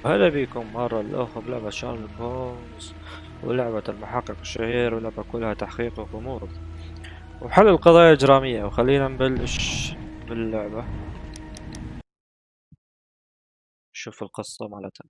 هلا بكم مرة الأخرى بلعبة شارلوك هولمز، ولعبة المحقق الشهير، ولعبة كلها تحقيق وغموض وحل القضايا الإجرامية. وخلينا نبلش باللعبة. شوف القصة مالتها.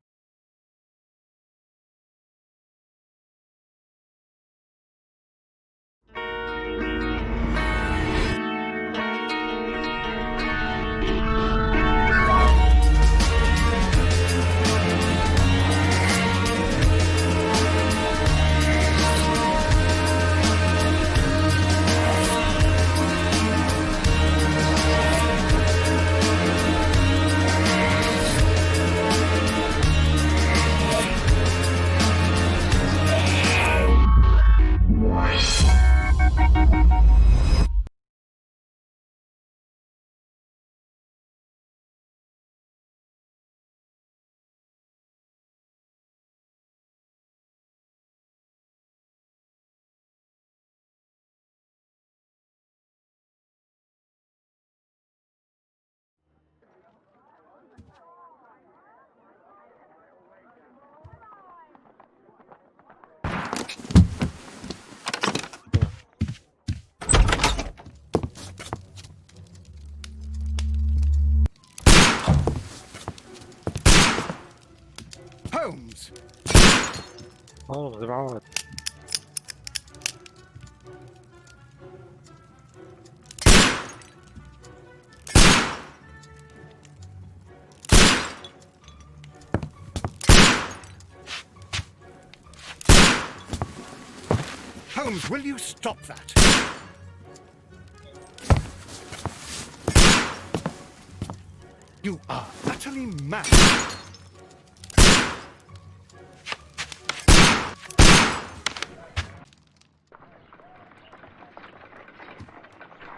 Holmes! هولمز بعود. Holmes, will you stop that? You are utterly mad.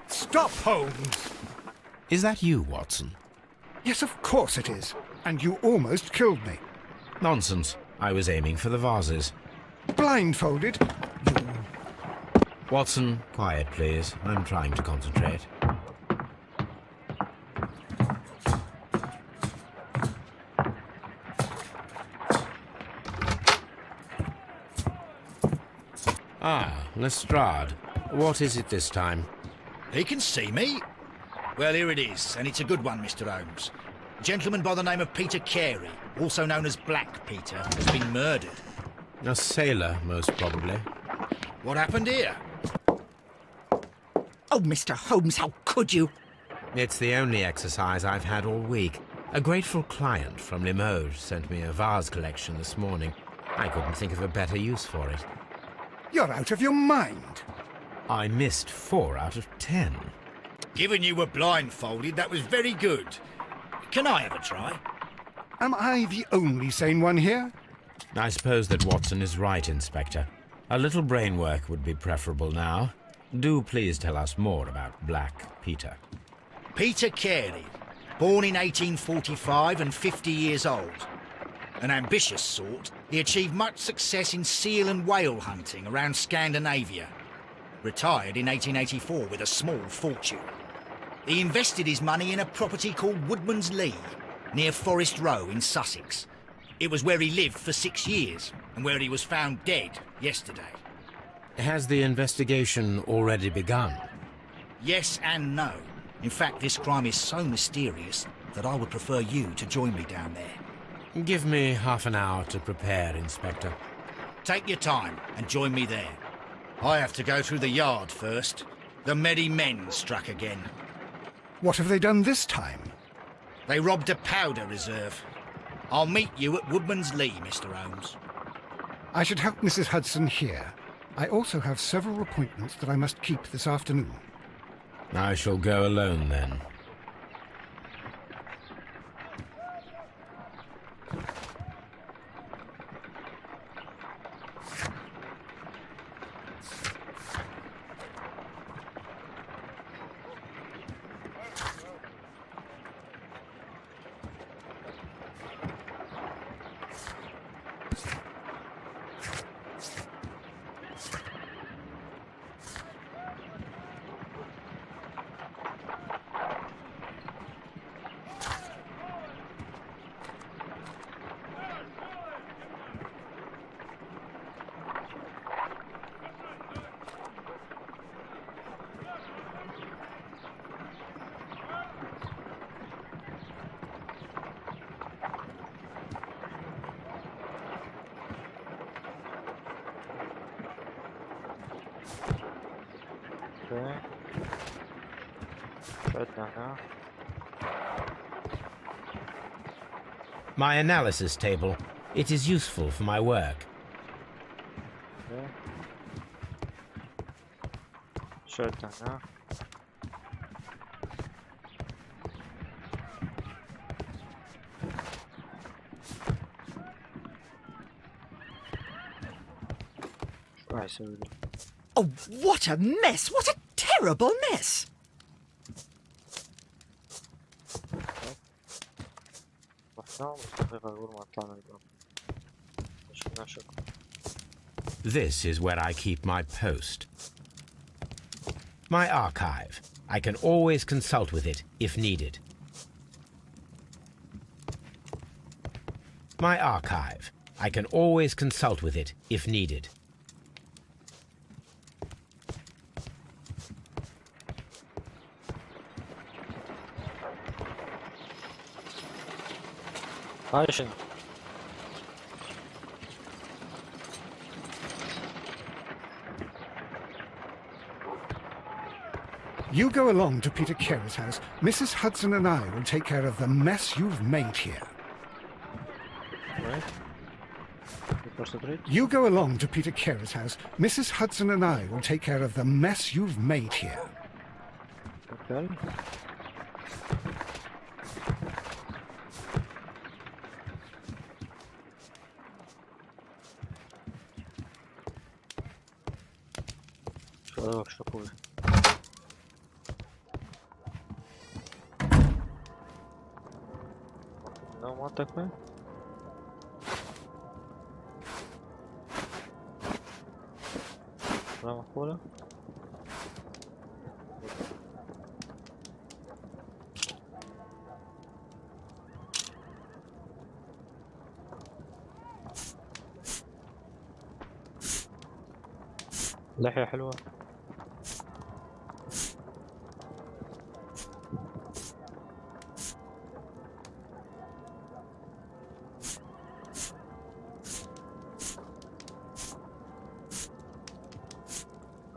Stop, Holmes! Is that you, Watson? Yes, of course it is. And you almost killed me. Nonsense. I was aiming for the vases. Blindfolded? Watson, quiet, please. I'm trying to concentrate. Ah, Lestrade. What is it this time? He can see me. Well, here it is, and it's a good one, Mr. Holmes. A gentleman by the name of Peter Carey, also known as Black Peter, has been murdered. A sailor, most probably. What happened here? Oh, Mr. Holmes, how could you? It's the only exercise I've had all week. A grateful client from Limoges sent me a vase collection this morning. I couldn't think of a better use for it. You're out of your mind. I missed 4 out of 10. Given you were blindfolded, that was very good. Can I have a try? Am I the only sane one here? I suppose that Watson is right, Inspector. A little brain work would be preferable now. Do please tell us more about Black Peter. Peter Carey, born in 1845 and 50 years old. An ambitious sort, he achieved much success in seal and whale hunting around Scandinavia. Retired in 1884 with a small fortune. He invested his money in a property called Woodman's Lee, near Forest Row in Sussex. It was where he lived for 6 years, and where he was found dead yesterday. Has the investigation already begun? Yes and no. In fact, this crime is so mysterious that I would prefer you to join me down there. Give me half an hour to prepare, Inspector. Take your time and join me there. I have to go through the yard first. The Medi Men struck again. What have they done this time? They robbed a powder reserve. I'll meet you at Woodman's Lee, Mr. Holmes. I should help Mrs. Hudson here. I also have several appointments that I must keep this afternoon. I shall go alone then. اوكي. شو عندنا هنا؟ My analysis table. It is useful for my work. اوكي. شو عندنا هنا؟ شو راح يسوي لي؟ Oh, what a mess! What a terrible mess! رحنا مستحقيقة أقول ما طلعنا الباب. شكرا شكرا. This is where I keep my post. My archive. I can always consult with it if needed. My archive. I can always consult with it if needed. هاي شنو؟ You go along to Peter Carey's house. Mrs. Hudson and I will take care of the mess you've made here. وين؟ concentrate. You go along to Peter Carey's house. Mrs. Hudson and I will take care of the mess you've made here. Okay. شو أقول؟ لا ما تكفي. لا مقبولة. لحية حلوة.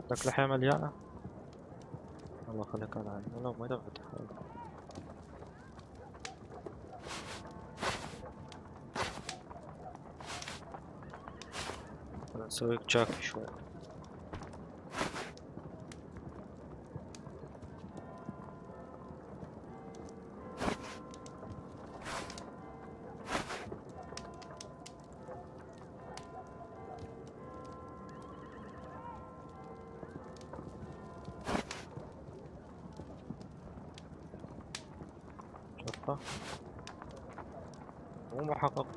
عندك لحية مليانة. الله خليك على عيني. والله ما ينفتح هذا. خلنا نسويك جاكي شوي. شوفها. مو محقق.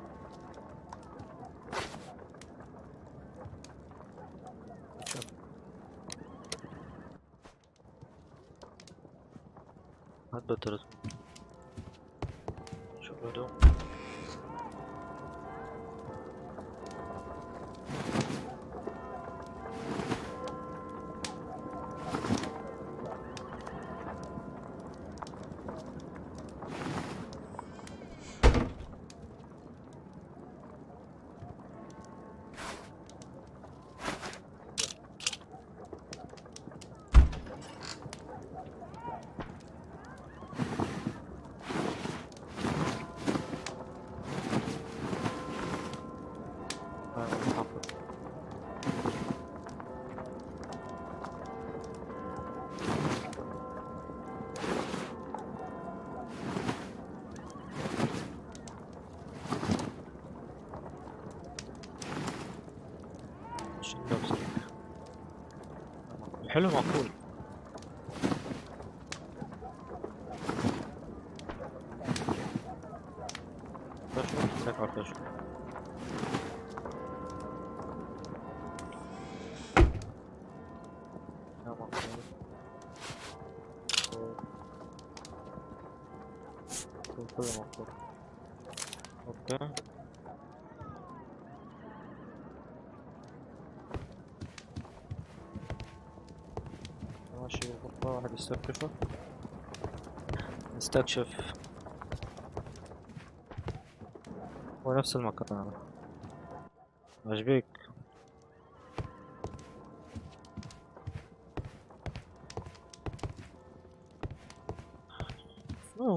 هاد بدرت. شو الهدوء. حلو معقول. تشوف لك عارف تشوف. يا معقول. كله معقول. اوكي. ماشي غرفة واحد يستكشفه. نستكشف. هو نفس المكان. ايش بيك؟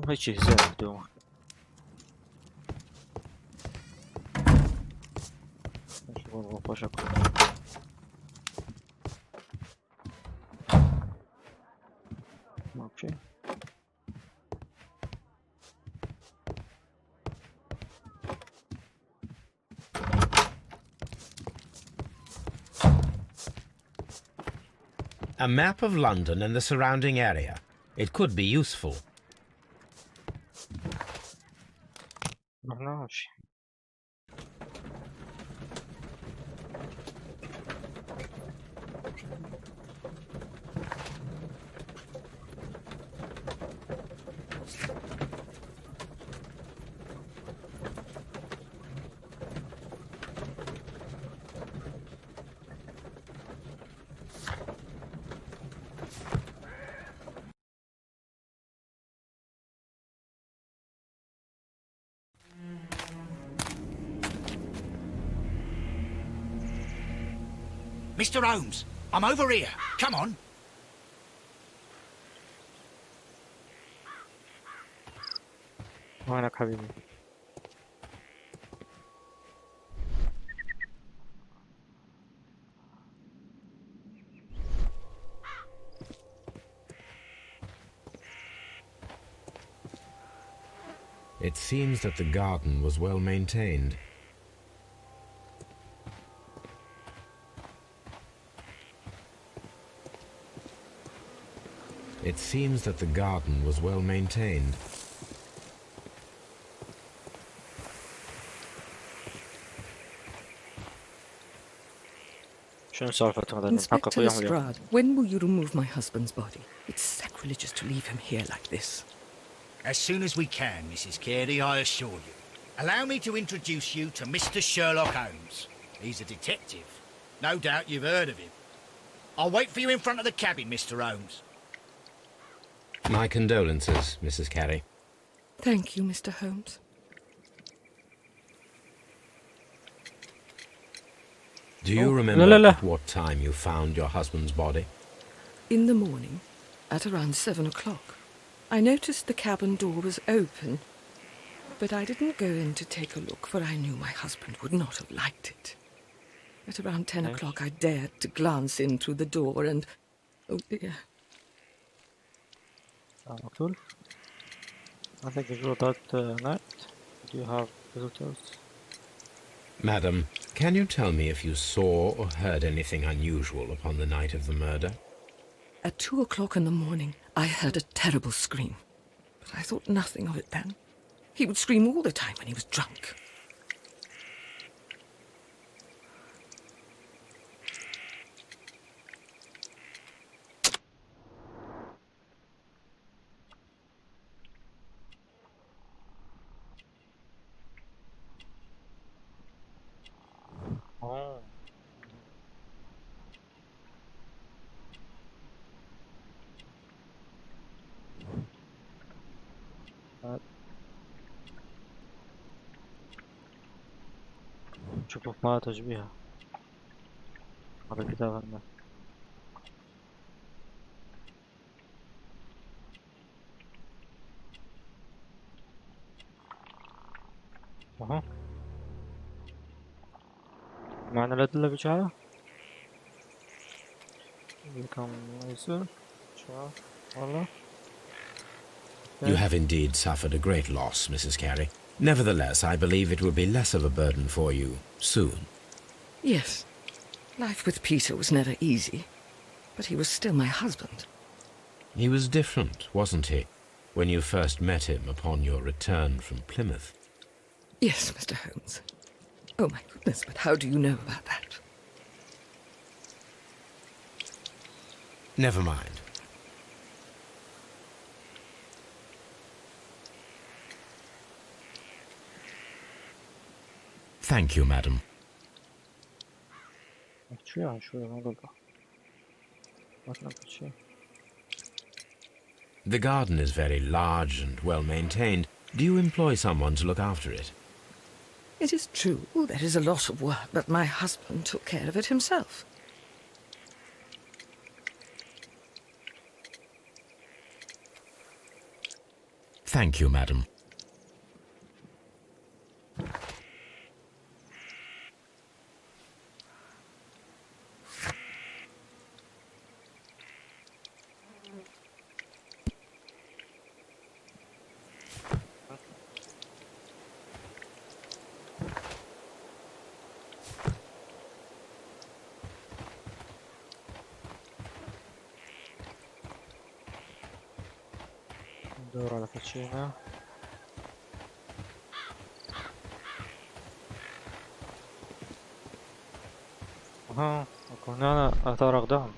هدوم هيك زين هدوم. نشوف الغرفة شكلها. ماكو شي. A map of London and the surrounding area. It could be useful. معناش. Mr. Holmes, I'm over here. Come on. وينك حبيبي؟ It seems that the garden was well maintained. It seems that the garden was well maintained. شنو سالفة هذا المحقق Inspector وياهم اليوم؟ Lestrade, when will you remove my husband's body? It's sacrilegious to leave him here like this. As soon as we can, Mrs. Carey, I assure you. Allow me to introduce you to Mr. Sherlock Holmes. He's a detective. No doubt you've heard of him. I'll wait for you in front of the cabin, Mr. Holmes. My condolences, Mrs. Carey. Thank you, Mr. Holmes. Do you remember la. at what time you found your husband's body? In the morning, at around 7 o'clock, I noticed the cabin door was open, but I didn't go in to take a look, for I knew my husband would not have liked it. At around 10 o'clock, I dared to glance in through the door and... oh dear. مقتول. I think you wrote that night. Do you have visitors? Madam, can you tell me if you saw or heard anything unusual upon the night of the murder? At 2 o'clock in the morning, I heard a terrible scream, but I thought nothing of it then. He would scream all the time when he was drunk. Oh. شوفوا ما تشبيهها. هذا الكتاب عندنا. اها. معنا الأدلة بجهة. كم يصير؟ شو والله. You have indeed suffered a great loss, Mrs. Carey. Nevertheless, I believe it will be less of a burden for you soon. Yes, life with Peter was never easy, but he was still my husband. He was different, wasn't he, when you first met him upon your return from Plymouth? Yes, Mr. Holmes. Oh my goodness, but how do you know about that? Never mind. Thank you, madam. شوية ما قلت. ما تنقل شيء. The garden is very large and well maintained. Do you employ someone to look after it? It is true, there is a lot of work, but my husband took care of it himself. Thank you, madam. ندور على كوتشينة. اها، وهنا اثار اقدام.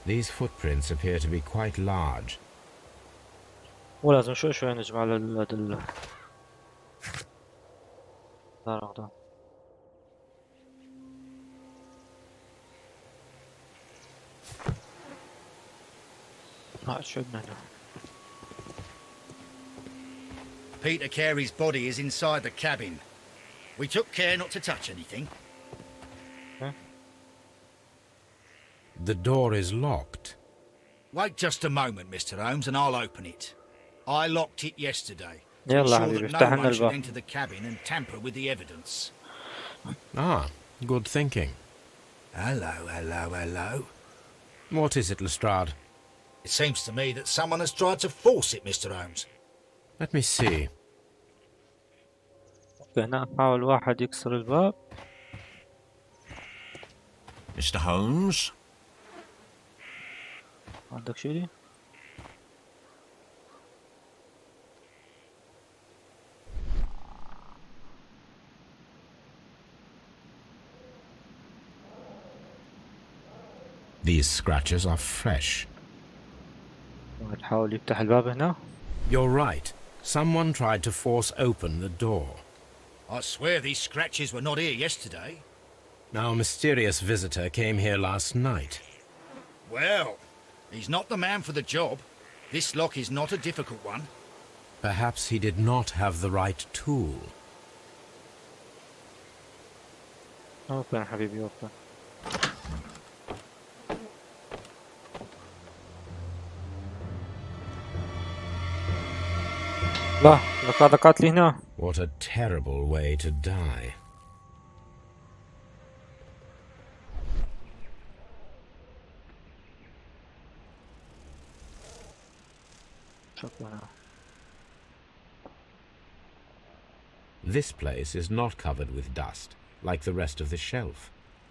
These footprints appear to be quite large. ولازم شوي شوي نجمع الأدلة. اثار اقدام. شو بدنا هنا؟ Peter Carey's body is inside the cabin. We took care not to touch anything. The door is locked. Wait just a moment, Mr. Holmes, and I'll open it. I locked it yesterday to يلا ensure حبيبي that افتح no لنا one should الباب. enter the cabin and tamper with the evidence. Ah, good thinking. Hello. What is it, Lestrade? It seems to me that someone has tried to force it, Mr. Holmes. Let me see. هنا حاول واحد يكسر الباب. Mr. Holmes? عندك شيء؟ These scratches are fresh. واحد حاول يفتح الباب هنا. You're right. Someone tried to force open the door. I swear these scratches were not here yesterday. Our mysterious visitor came here last night. Well, he's not the man for the job. This lock is not a difficult one. Perhaps he did not have the right tool. اوبن حبيبي اوبن. لا لك هذا قاتلي هنا. What a terrible way to die. شكرا. This place is not covered with dust, like the rest of the shelf.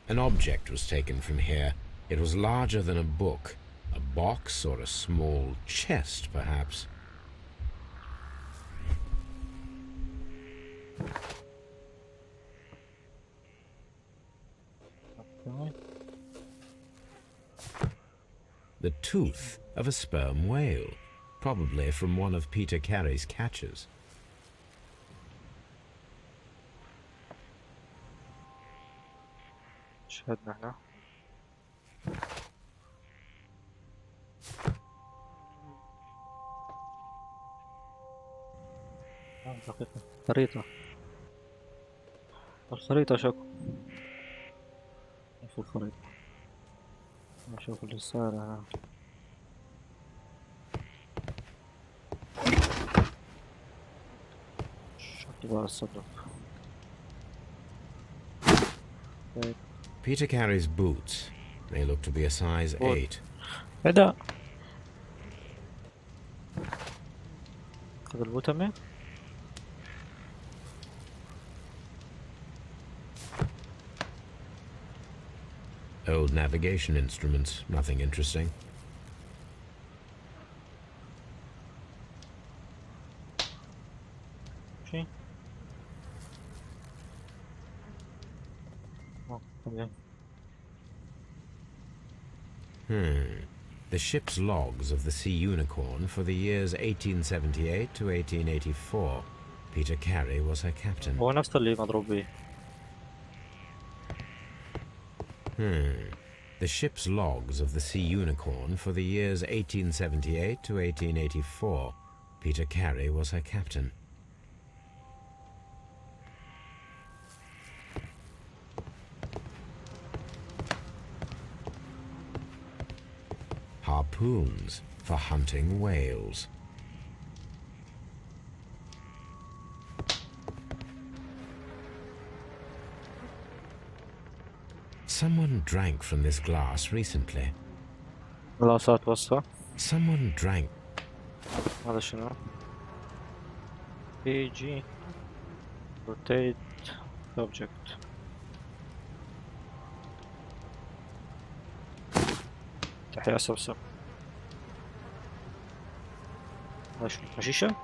An object was taken from here. It was larger than a book. A box or a small chest, perhaps. Okay. The tooth of a sperm whale, probably from one of Peter Carey's catches. شهدنا هنا. دقيقة. خريطة. الخريطة شكو. شوف الخريطة. نشوف اللي صار هنا. شكل بقى الصندوق. Peter Carey's boots. They look to be a size 8. هدا. خذ البوتمة. Old navigation instruments, nothing interesting. شي. طبيعي. The ship's logs of the Sea Unicorn for the years 1878 to 1884. Peter Carey was her captain. هو نفس اللي مضروب به. The ship's logs of the Sea Unicorn for the years 1878 to 1884. Peter Carey was her captain. harpoons for hunting whales. Someone drank from this glass recently. غلاصات وصفة. Someone drank. هذا شنو؟ PG rotate object. تحيا صفصف. هذا شنو؟ حشيشة؟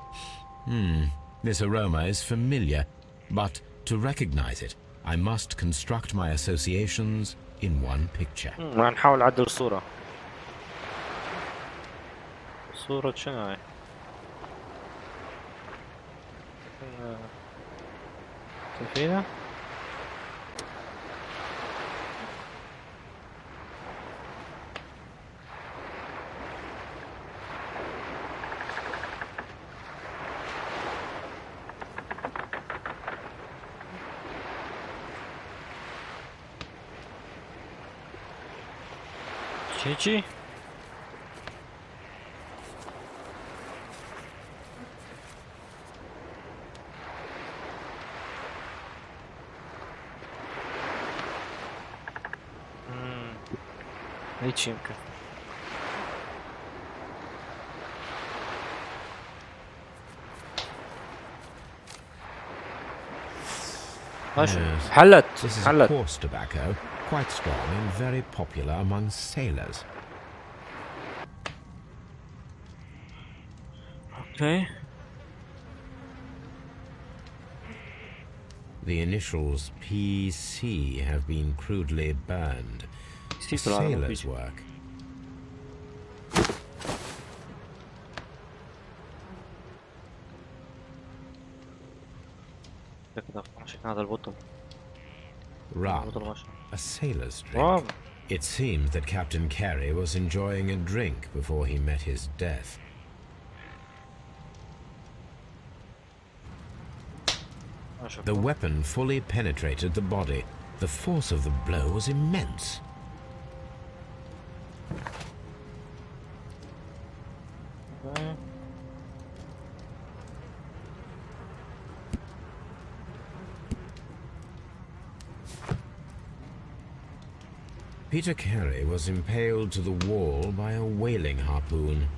This aroma is familiar, but to recognize it, I must construct my associations in one picture. راح نحاول نعدل الصورة. صورة شنو هاي؟ سفينة؟ هيجي؟ هيك يمكن. ماشي. Yes. حلت This is حلت. coarse tobacco, quite strong and very popular among sailors. Okay. The initials PC have been crudely burned. A sailor's work. هذا البطل. Rum, a sailor's drink. It seems that Captain Carey was enjoying a drink before he met his death. The weapon fully penetrated the body. The force of the blow was immense. Peter Carey was impaled to the wall by a whaling harpoon.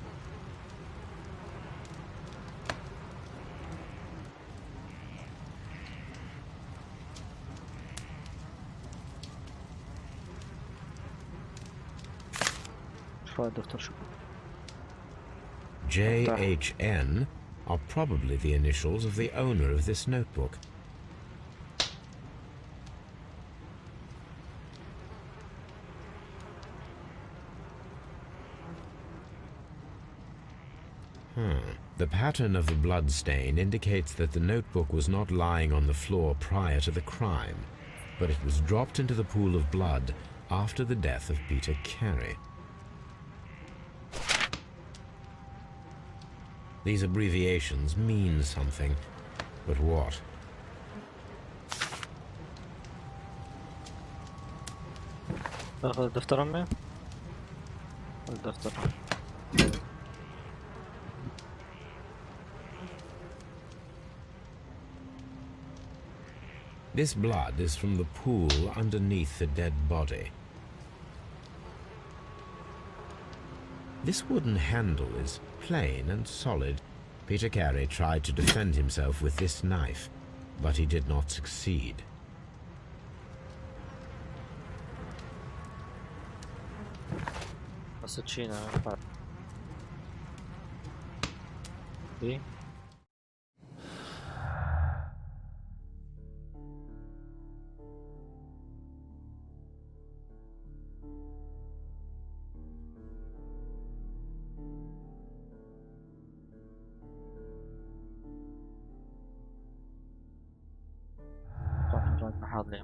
JHN are probably the initials of the owner of this notebook. The pattern of the blood stain indicates that the notebook was not lying on the floor prior to the crime, but it was dropped into the pool of blood after the death of Peter Carey. These abbreviations mean something, but what? أخذ الدفتر أمي؟ الدفتر. This blood is from the pool underneath the dead body. This wooden handle is plain and solid. Peter Carey tried to defend himself with this knife, but he did not succeed. حاضر